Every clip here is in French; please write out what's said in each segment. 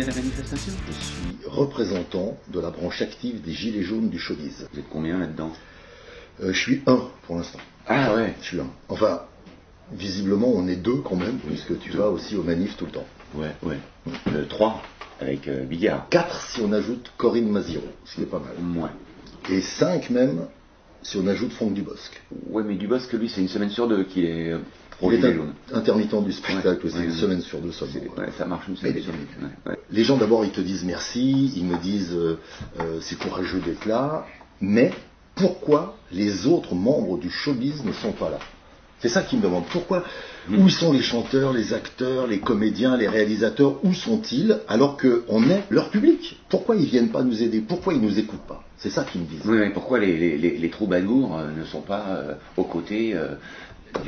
la manifestation? Je suis représentant de la branche active des Gilets jaunes du showbiz. Vous êtes combien là-dedans? Je suis un pour l'instant. Ah ouais. Je suis un. Enfin, visiblement, on est deux quand même, puisque tu vas aussi aux manifs tout le temps. Ouais. 3 avec Bigard. 4 si on ajoute Corinne Maziro, ce qui est pas mal. Ouais. Et 5 même si on ajoute Franck Dubosc. Ouais, mais Dubosc, lui, c'est une semaine sur deux qu'il est Il est intermittent du spectacle aussi, une semaine sur deux seulement. Ouais, ça marche une semaine sur deux. Les gens d'abord ils te disent merci, ils me disent c'est courageux d'être là, mais pourquoi les autres membres du showbiz ne sont pas là? C'est ça qu'ils me demandent. Pourquoi? Où sont les chanteurs, les acteurs, les comédiens, les réalisateurs? Où sont-ils alors qu'on est leur public? Pourquoi ils viennent pas nous aider? Pourquoi ils nous écoutent pas? C'est ça qu'ils me disent. Oui, mais pourquoi les troubadours ne sont pas aux côtés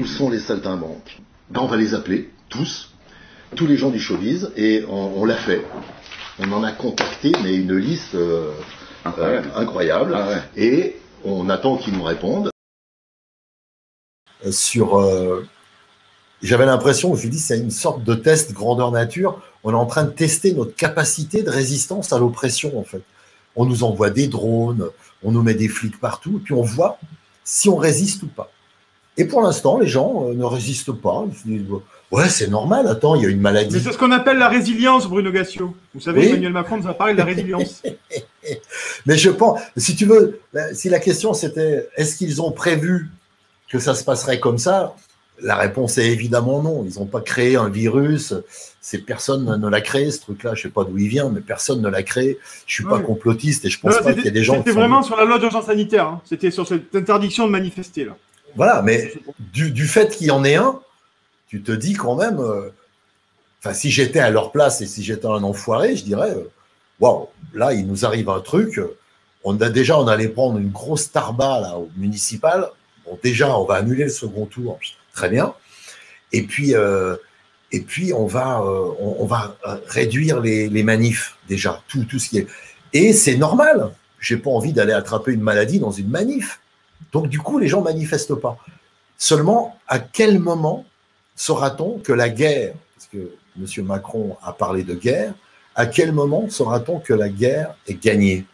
Où sont les saltimbanques? Ben, on va les appeler, tous les gens du showbiz, et on l'a fait. On en a contacté, mais une liste incroyable. Ah ouais. Et on attend qu'ils nous répondent. J'avais l'impression, je me suis dit, c'est une sorte de test grandeur nature. On est en train de tester notre capacité de résistance à l'oppression, en fait. On nous envoie des drones, on nous met des flics partout, et puis on voit si on résiste ou pas. Et pour l'instant, les gens ne résistent pas. Ils se disent, ouais, c'est normal, attends, il y a une maladie. Mais c'est ce qu'on appelle la résilience, Bruno Gassio. Vous savez, Oui. Emmanuel Macron nous a parlé de la résilience. Mais je pense, si tu veux, si la question c'était, est-ce qu'ils ont prévu que ça se passerait comme ça? La réponse est évidemment non. Ils n'ont pas créé un virus. Personne ne l'a créé, ce truc-là. Je ne sais pas d'où il vient, mais personne ne l'a créé. Je suis pas complotiste et je pense pas qu'il y ait des gens. C'était vraiment sur la loi d'urgence sanitaire. Hein. C'était sur cette interdiction de manifester là. Voilà, mais du fait qu'il y en ait un, tu te dis quand même. Enfin, si j'étais à leur place et si j'étais un enfoiré, je dirais, waouh, là il nous arrive un truc. On allait prendre une grosse tarba là au municipal. Bon, déjà, on va annuler le second tour, très bien. Et puis on va réduire les manifs, déjà, tout ce qui est. Et c'est normal. J'ai pas envie d'aller attraper une maladie dans une manif. Donc, du coup, les gens manifestent pas. Seulement, à quel moment saura-t-on que la guerre, parce que M. Macron a parlé de guerre, à quel moment saura-t-on que la guerre est gagnée?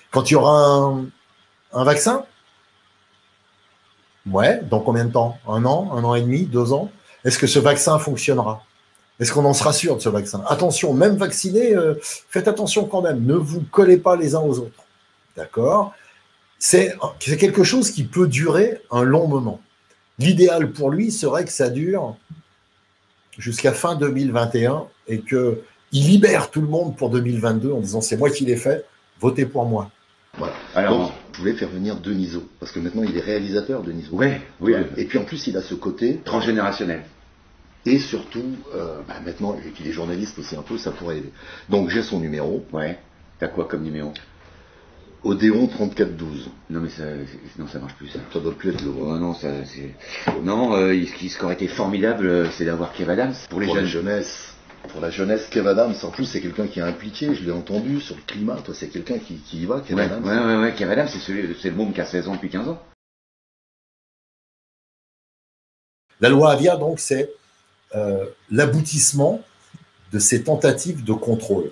Quand il y aura un vaccin? Ouais, dans combien de temps? 1 an et demi, 2 ans? Est-ce que ce vaccin fonctionnera? Est-ce qu'on en sera sûr de ce vaccin? Attention, même vacciné, faites attention quand même, ne vous collez pas les uns aux autres. D'accord? C'est quelque chose qui peut durer un long moment. L'idéal pour lui serait que ça dure jusqu'à fin 2021 et qu'il libère tout le monde pour 2022 en disant c'est moi qui l'ai fait, votez pour moi. Voilà. Alors, donc, je voulais faire venir Denisot, parce que maintenant il est réalisateur, Denisot. Oui. Et puis en plus, il a ce côté transgénérationnel. Et surtout, maintenant, vu qu'il est journaliste aussi un peu, ça pourrait aider. Donc j'ai son numéro. Ouais. T'as quoi comme numéro? Odéon 3412. Non, mais ça marche plus, ça. Ça doit plus être le bon. Non, ce qui aurait été formidable, c'est d'avoir Kev Adams pour les jeunes. Pour la jeunesse, Kev Adams, en plus, c'est quelqu'un qui est impliqué, je l'ai entendu sur le climat, toi, c'est quelqu'un qui y va, Kev Adams. Ouais, Kev Adams, c'est le môme qui a 16 ans depuis 15 ans. La loi Avia, donc, c'est l'aboutissement de ces tentatives de contrôle.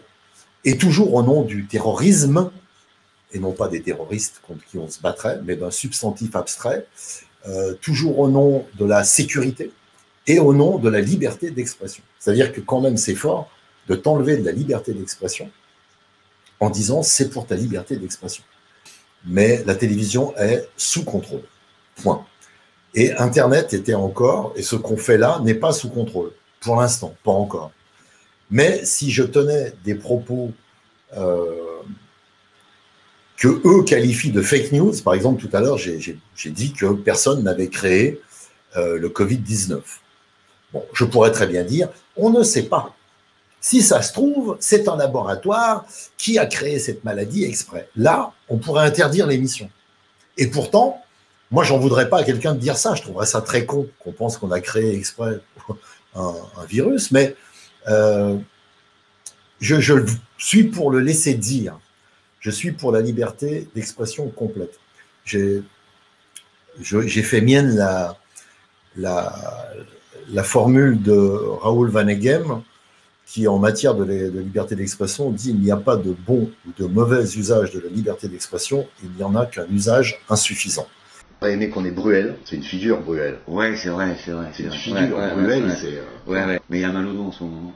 Et toujours au nom du terrorisme, et non pas des terroristes contre qui on se battrait, mais d'un substantif abstrait, toujours au nom de la sécurité, et au nom de la liberté d'expression. C'est-à-dire que quand même c'est fort de t'enlever de la liberté d'expression en disant c'est pour ta liberté d'expression. Mais la télévision est sous contrôle. Point. Et Internet était encore, et ce qu'on fait là n'est pas sous contrôle. Pour l'instant, pas encore. Mais si je tenais des propos que eux qualifient de fake news, par exemple tout à l'heure j'ai dit que personne n'avait créé le Covid-19. Bon, je pourrais très bien dire, on ne sait pas. Si ça se trouve, c'est un laboratoire qui a créé cette maladie exprès. Là, on pourrait interdire l'émission. Et pourtant, moi, j'en voudrais pas à quelqu'un de dire ça. Je trouverais ça très con qu'on pense qu'on a créé exprès un virus. Mais je suis pour le laisser dire. Je suis pour la liberté d'expression complète. j'ai fait mienne la formule de Raoul Vaneigem, qui en matière de liberté d'expression dit il n'y a pas de bon ou de mauvais usage de la liberté d'expression, il n'y en a qu'un usage insuffisant. J'aurais aimé qu'on ait Bruel, c'est une figure Bruel. Ouais, c'est vrai. C'est une figure, Bruel, c'est... Ouais, mais il a mal au dos en ce moment.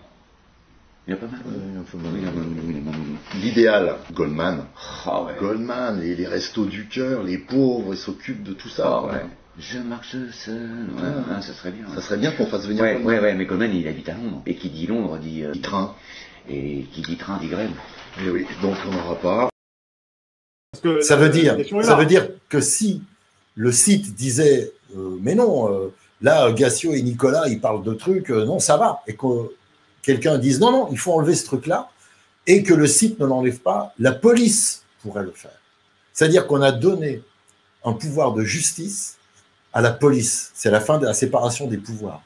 Il a pas mal. Il a un peu mal. Il a mal au dos. L'idéal, Goldman. Ah ouais. Goldman, les restos du cœur, les pauvres, ils s'occupent de tout ça. Ah ouais. Je marche seul. Ouais, ça serait bien. Ça serait bien qu'on fasse venir Goldman. Ouais, mais Goldman, il habite à Londres. Et qui dit Londres dit train. Et qui dit train dit grève. Et oui, donc on n'aura pas. Parce que Ça veut dire que si le site disait mais non, là Gassio et Nicolas ils parlent de trucs, non ça va, et que quelqu'un dise non, il faut enlever ce truc-là, et que le site ne l'enlève pas, la police pourrait le faire. C'est-à-dire qu'on a donné un pouvoir de justice à la police. C'est la fin de la séparation des pouvoirs.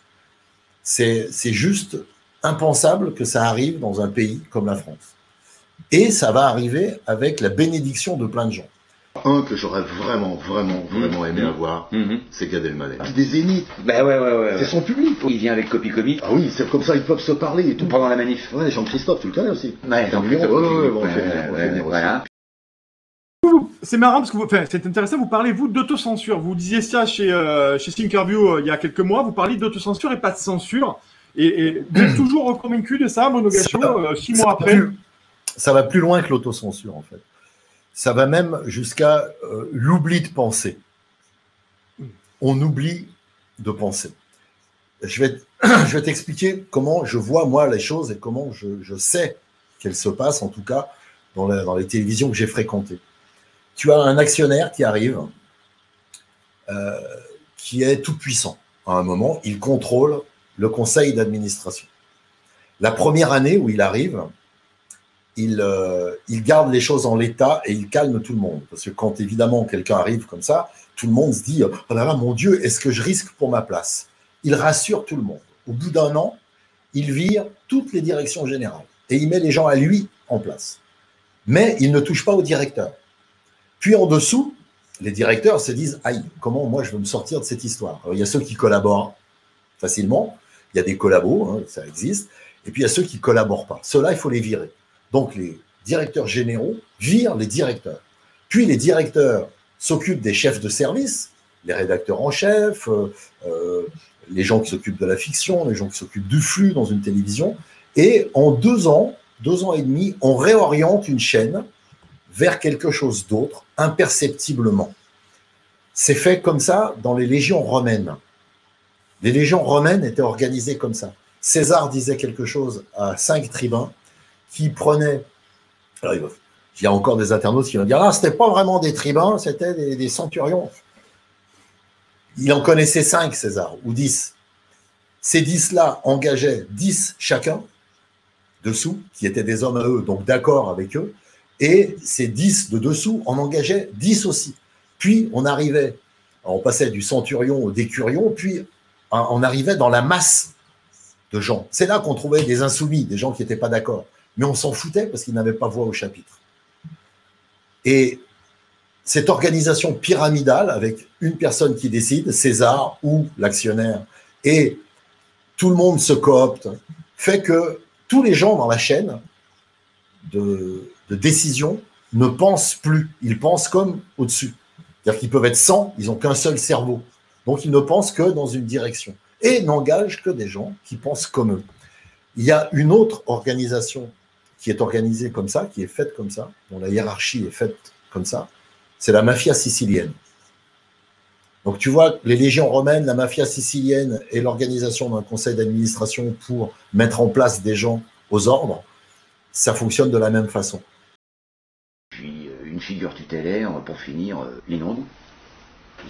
C'est juste impensable que ça arrive dans un pays comme la France. Et ça va arriver avec la bénédiction de plein de gens. Un que j'aurais vraiment aimé avoir, c'est Gad Elmaleh. Puis des zéniths. Bah ouais. C'est son public. Il vient avec Copy Comics. Ah oui, c'est comme ça, ils peuvent se parler et tout. Pendant la manif. Ouais, Jean-Christophe, tu le connais aussi. Ouais, Jean-Christophe. Voilà. C'est marrant parce que c'est intéressant, vous parlez, vous, d'autocensure. Vous disiez ça chez Thinkerview il y a quelques mois, vous parliez d'autocensure et pas de censure. Et vous êtes toujours convaincu de ça, Monogatio, 6 mois après? Ça va plus loin que l'autocensure, en fait. Ça va même jusqu'à l'oubli de penser. On oublie de penser. Je vais t'expliquer comment je vois, moi, les choses et comment je sais qu'elles se passent, en tout cas, dans les télévisions que j'ai fréquentées. Tu as un actionnaire qui arrive, qui est tout puissant. À un moment, il contrôle le conseil d'administration. La première année où il arrive, il garde les choses en l'état et il calme tout le monde. Parce que quand évidemment quelqu'un arrive comme ça, tout le monde se dit « Oh là là, mon Dieu, est-ce que je risque pour ma place ?» Il rassure tout le monde. Au bout d'un an, il vire toutes les directions générales et il met les gens à lui en place. Mais il ne touche pas au directeur. Puis en dessous, les directeurs se disent « Aïe, comment moi je veux me sortir de cette histoire ?» Alors, il y a ceux qui collaborent facilement, il y a des collabos, hein, ça existe, et puis il y a ceux qui ne collaborent pas. Ceux-là, il faut les virer. Donc les directeurs généraux virent les directeurs. Puis les directeurs s'occupent des chefs de service, les rédacteurs en chef, les gens qui s'occupent de la fiction, les gens qui s'occupent du flux dans une télévision. Et en 2 ans et demi, on réoriente une chaîne vers quelque chose d'autre, imperceptiblement. C'est fait comme ça dans les légions romaines. Les légions romaines étaient organisées comme ça. César disait quelque chose à 5 tribuns qui prenaient... Alors, il y a encore des internautes qui vont dire « Ah, c'était pas vraiment des tribuns, c'était des centurions. » Il en connaissait 5, César, ou 10. Ces 10-là engageaient 10 chacun, dessous, qui étaient des hommes à eux, donc d'accord avec eux, et ces 10 de dessous en engageaient 10 aussi. Puis, on passait du centurion au décurion, puis on arrivait dans la masse de gens. C'est là qu'on trouvait des insoumis, des gens qui n'étaient pas d'accord. Mais on s'en foutait parce qu'ils n'avaient pas voix au chapitre. Et cette organisation pyramidale, avec une personne qui décide, César ou l'actionnaire, et tout le monde se coopte, fait que tous les gens dans la chaîne de décision ne pensent plus. Ils pensent comme au-dessus. C'est-à-dire qu'ils peuvent être 100, ils n'ont qu'un seul cerveau. Donc ils ne pensent que dans une direction. Et n'engagent que des gens qui pensent comme eux. Il y a une autre organisation qui est organisée comme ça, qui est faite comme ça, dont la hiérarchie est faite comme ça, c'est la mafia sicilienne. Donc tu vois, les légions romaines, la mafia sicilienne et l'organisation d'un conseil d'administration pour mettre en place des gens aux ordres, ça fonctionne de la même façon. Puis une figure tutélaire, pour finir, Lynn Renaud.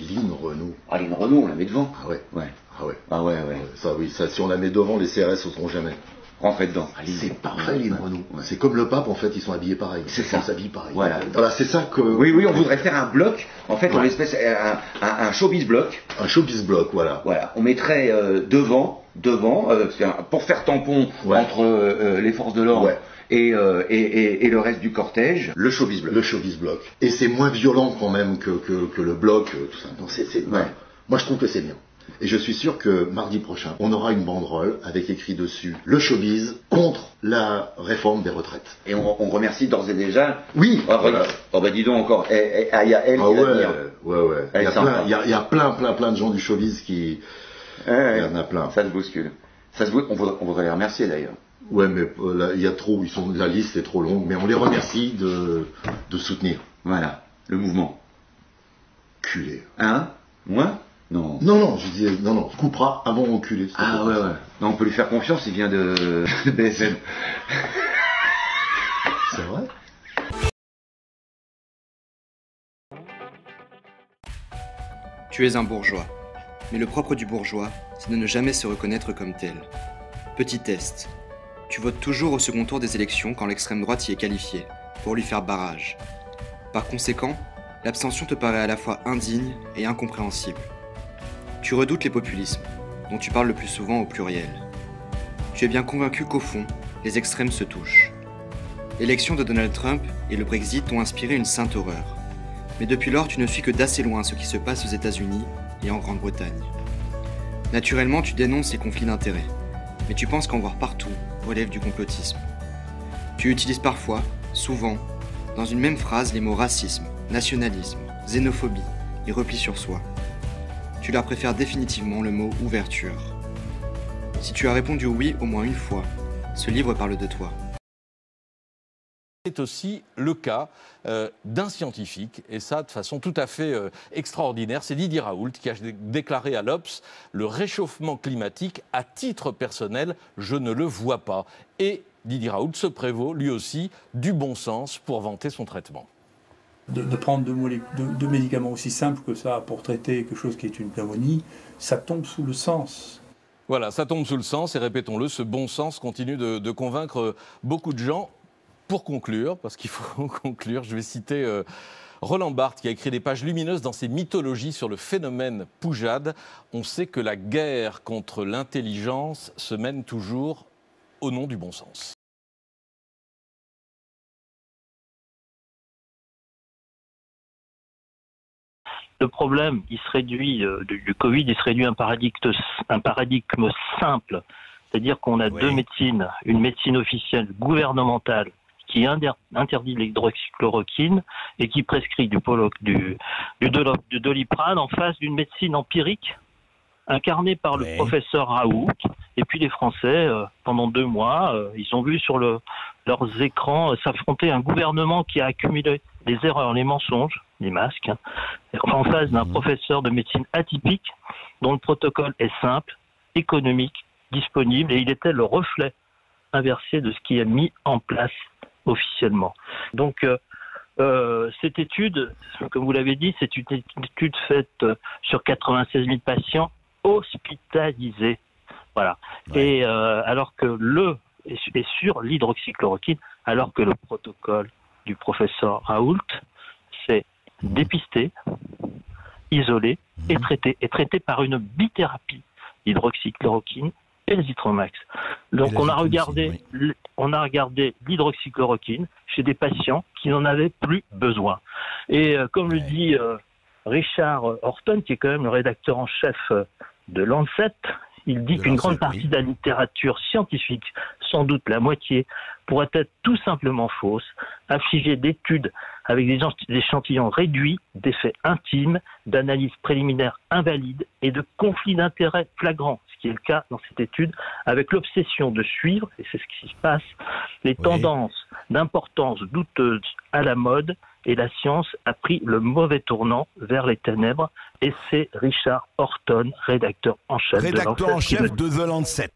Lynn Renaud. Ah, Lynn Renaud, on la met devant. Ah ouais. Ouais. Ah ouais. Ah ouais. Ça, oui, ça, si on la met devant, les CRS n'oseront jamais. Rentrez dedans. C'est parfait, Lynn Renaud. Ouais. C'est comme le pape, en fait, ils sont habillés pareil. C'est ça. Ils s'habillent pareil. Voilà, c'est ça que... Oui, on voudrait faire un bloc, en fait, un showbiz bloc. Un showbiz bloc, voilà. Voilà, on mettrait devant, pour faire tampon entre les forces de l'ordre et le reste du cortège, le showbiz bloc. Le showbiz bloc. Et c'est moins violent quand même que le bloc, tout ça. Donc Ouais. Moi je trouve que c'est bien. Et je suis sûr que mardi prochain, on aura une banderole avec écrit dessus le showbiz contre la réforme des retraites. Et on remercie d'ores et déjà. Oui. Voilà. Oh bah dis donc encore. Il y a elle Ah qui va ouais, venir. ouais. Elle Il y a plein de gens du showbiz qui. Ouais. Il y en a plein. Ça se bouscule. On voudrait les remercier d'ailleurs. Ouais, mais là, il y a trop. La liste est trop longue, mais on les remercie de soutenir. Voilà. Le mouvement. Culé. Hein? Moi? Non. Non, je disais, non, coupera avant enculé. Ah ouais. Non, on peut lui faire confiance, il vient de BSN. C'est vrai? Tu es un bourgeois. Mais le propre du bourgeois, c'est de ne jamais se reconnaître comme tel. Petit test. Tu votes toujours au second tour des élections quand l'extrême droite y est qualifiée, pour lui faire barrage. Par conséquent, l'abstention te paraît à la fois indigne et incompréhensible. Tu redoutes les populismes, dont tu parles le plus souvent au pluriel. Tu es bien convaincu qu'au fond, les extrêmes se touchent. L'élection de Donald Trump et le Brexit t'ont inspiré une sainte horreur. Mais depuis lors, tu ne suis que d'assez loin ce qui se passe aux États-Unis et en Grande-Bretagne. Naturellement, tu dénonces ces conflits d'intérêts, mais tu penses qu'en voir partout relève du complotisme. Tu utilises parfois, souvent, dans une même phrase les mots racisme, nationalisme, xénophobie et repli sur soi. Tu leur préfères définitivement le mot ouverture. Si tu as répondu oui au moins une fois, ce livre parle de toi. C'est aussi le cas d'un scientifique, et ça de façon tout à fait extraordinaire. C'est Didier Raoult qui a déclaré à l'Obs: le réchauffement climatique, à titre personnel, je ne le vois pas. Et Didier Raoult se prévaut, lui aussi, du bon sens pour vanter son traitement. De prendre deux médicaments aussi simples que ça pour traiter quelque chose qui est une pneumonie, ça tombe sous le sens. Voilà, ça tombe sous le sens, et répétons-le, ce bon sens continue de convaincre beaucoup de gens. Pour conclure, parce qu'il faut conclure, je vais citer Roland Barthes qui a écrit des pages lumineuses dans ses mythologies sur le phénomène Poujade. On sait que la guerre contre l'intelligence se mène toujours au nom du bon sens. Le problème, il se réduit, du Covid, il se réduit à un paradigme simple. C'est-à-dire qu'on a deux médecines, une médecine officielle gouvernementale qui interdit l'hydroxychloroquine et qui prescrit du Doliprane en face d'une médecine empirique incarnée par le professeur Raoult. Et puis les Français, pendant 2 mois, ils ont vu sur leurs écrans s'affronter un gouvernement qui a accumulé les erreurs, les mensonges, les masques, en face d'un professeur de médecine atypique dont le protocole est simple, économique, disponible, et il était le reflet inversé de ce qui est mis en place officiellement. Donc, cette étude, comme vous l'avez dit, c'est une étude faite sur 96 000 patients hospitalisés. Voilà. Et alors que et sur l'hydroxychloroquine, alors que le protocole du professeur Raoult, c'est dépister, isoler et traiter par une bithérapie, l'hydroxychloroquine et le Zithromax. Donc on a regardé l'hydroxychloroquine chez des patients qui n'en avaient plus besoin. Et comme le dit Richard Horton, qui est quand même le rédacteur en chef de Lancet, il dit qu'une grande partie de la littérature scientifique, sans doute la moitié, pourrait être tout simplement fausse, affligée d'études avec des échantillons réduits, d'effets intimes, d'analyses préliminaires invalides et de conflits d'intérêts flagrants, ce qui est le cas dans cette étude, avec l'obsession de suivre, et c'est ce qui se passe, les tendances d'importance douteuse à la mode, et la science a pris le mauvais tournant vers les ténèbres. Et c'est Richard Horton, rédacteur en chef de The Lancet.